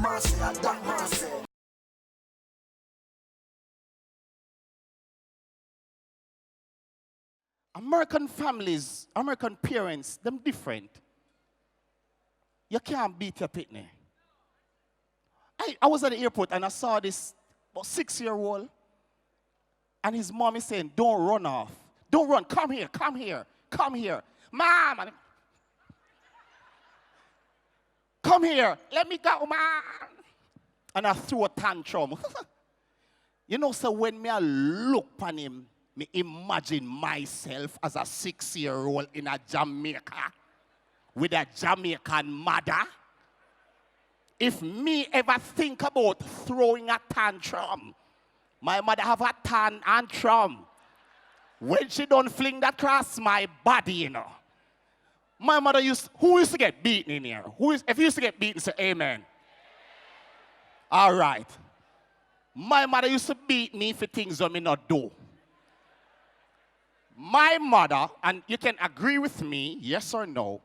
man say, and that man say. American families, American parents, them different. You can't beat your pitney. I was at the airport and I saw this about 6-year-old and his mom is saying, don't run off. Don't run. Come here, come here, come here. Mom, come here. Let me go, mom. And I threw a tantrum. You know, so when me I look on him, me imagine myself as a 6-year-old in a Jamaica with a Jamaican mother. If me ever think about throwing a tantrum, my mother have a tantrum. When she don't fling that across my body, you know. My mother who used to get beaten in here? If you used to get beaten, say amen. All right. My mother used to beat me for things that me not do. My mother, and you can agree with me, yes or no,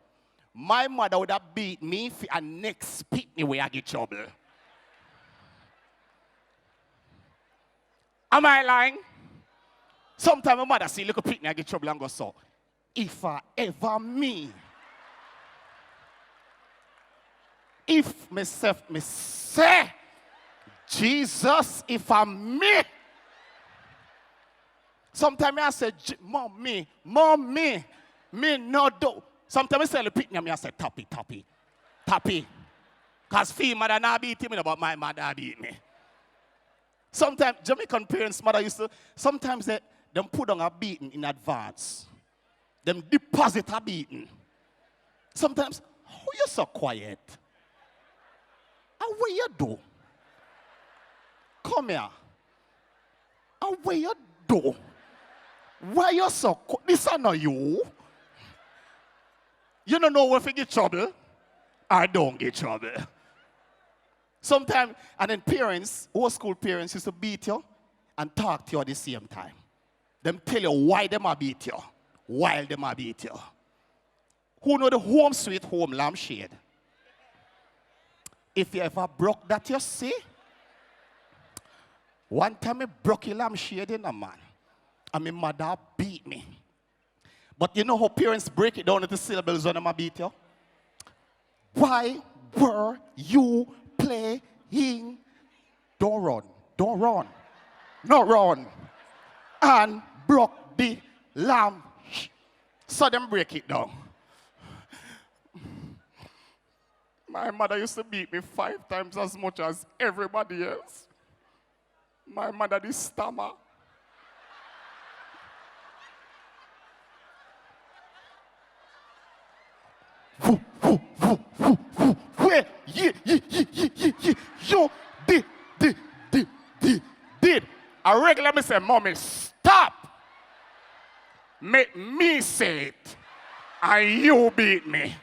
my mother would have beat me for a next pitney where I get trouble. Am I lying? Sometimes my mother see little pitney I get trouble and go, so, if I ever if myself me say, Jesus, if I'm me. Sometimes I say, mommy, me no do. Sometimes I say, the pitney, I say, tappy. Because feel mother not beat me, but my mother beat me. Sometimes Jamaican parents' mother used to, sometimes them put on a beating in advance. Them deposit a beating. Sometimes, how you so quiet? How what you do? Come here. How what you do? Why you so quiet? This is not you. You don't know if you get trouble. I don't get trouble. Sometimes, and then parents, old school parents used to beat you and talk to you at the same time. Them tell you why them a beat you, while them a beat you. Who know the home sweet home lampshade? If you ever broke that, you see? One time I broke a lampshade in a man, and my mother beat me. But you know how parents break it down into syllables when they beat you? Why were you playing? Don't run. Not run. And broke the lamp. So them break it down. My mother used to beat me 5 times as much as everybody else. My mother did stammer. Where? You did. I regularly say, Mommy, stop. Make me say it. And you beat me.